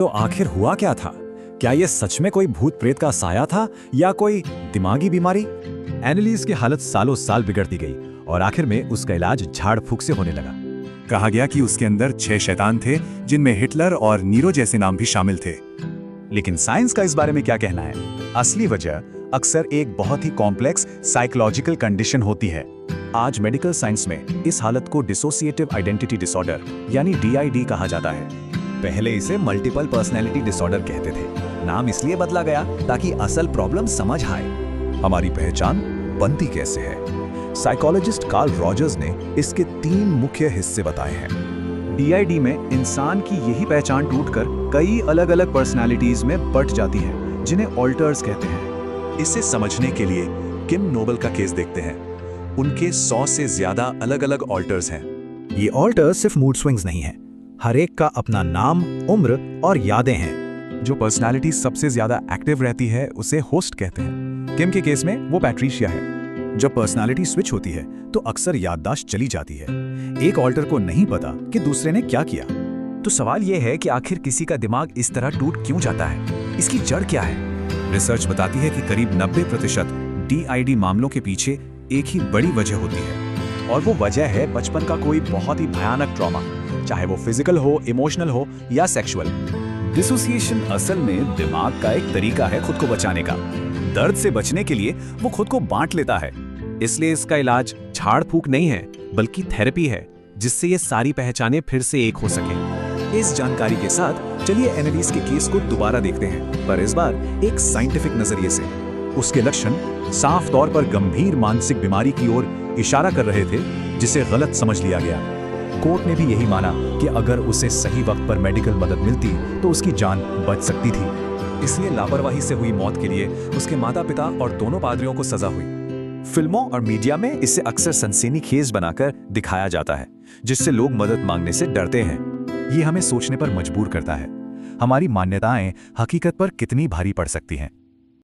तो आखिर हुआ क्या था? क्या ये सच में कोई भूत प्रेत का साया था या कोई दिमागी बीमारी? एनालिस की हालत सालों साल बिगड़ती गई और आखिर में उसका इलाज झाड़ फूक से होने लगा। कहा गया कि उसके अंदर 6 शैतान थे, जिनमें हिटलर और नीरो जैसे नाम भी शामिल थे। लेकिन साइंस का इस बारे में क्या कहना है? असली वजह अक्सर एक बहुत ही कॉम्प्लेक्स साइकोलॉजिकल कंडीशन होती है। आज मेडिकल साइंस में इस हालत को डिसोसिएटिव आइडेंटिटी डिसऑर्डर यानी DID कहा जाता है। पहले इसे मल्टीपल पर्सनैलिटी डिसऑर्डर कहते थे। नाम इसलिए बदला गया ताकि असल प्रॉब्लम समझ आए। हमारी पहचान बनती कैसे है? साइकोलॉजिस्ट कार्ल रॉजर्स ने इसके 3 मुख्य हिस्से बताए हैं। DID में इंसान की यही पहचान टूटकर कई अलग अलग पर्सनालिटीज में बंट जाती है, जिन्हें ऑल्टर्स कहते हैं। इसे समझने के लिए किम नोबल का केस देखते हैं। उनके 100 से ज्यादा अलग अलग ऑल्टर्स हैं। ये ऑल्टर्स सिर्फ मूड स्विंग्स नहीं हैं। हर एक का अपना नाम, उम्र और यादें हैं। जो पर्सनालिटी सबसे ज्यादा एक्टिव रहती है उसे होस्ट कहते हैं। किम के केस में वो पैट्रिशिया है। जब पर्सनालिटी स्विच होती है तो अक्सर याददाश्त चली जाती है। एक ऑल्टर को नहीं पता कि दूसरे ने क्या किया। तो सवाल यह है कि आखिर किसी का दिमाग इस तरह टूट क्यों जाता है? इसकी जड़ क्या है? रिसर्च बताती है कि करीब 90% DID मामलों के पीछे एक ही बड़ी वजह होती है, और वो वजह है बचपन का कोई बहुत ही भयानक ट्रॉमा, चाहे वो फिजिकल हो, इमोशनल हो या सेक्सुअल। डिसोसिएशन असल में दिमाग का एक तरीका है खुद को बचाने का। दर्द से बचने के लिए वो खुद को बांट लेता है। इसलिए इसका इलाज झाड़ फूक नहीं है, बल्कि थेरेपी है, जिससे ये सारी पहचानें फिर से एक हो सकें। इस जानकारी के साथ चलिए एनालिस के केस को दोबारा देखते हैं, पर इस बार एक साइंटिफिक नजरिए से। उसके लक्षण साफ तौर पर गंभीर मानसिक बीमारी की ओर इशारा कर रहे थे, जिसे गलत समझ लिया गया। कोर्ट ने भी यही माना कि अगर उसे सही वक्त पर मेडिकल मदद मिलती तो उसकी जान बच सकती थी। इसलिए लापरवाही से हुई मौत के लिए उसके माता पिता और दोनों पादरियों को सजा हुई। फिल्मों और मीडिया में इसे अक्सर सनसनीखेज बनाकर दिखाया जाता है, जिससे लोग मदद मांगने से डरते हैं। ये हमें सोचने पर मजबूर करता है, हमारी मान्यताएं हकीकत पर कितनी भारी पड़ सकती हैं।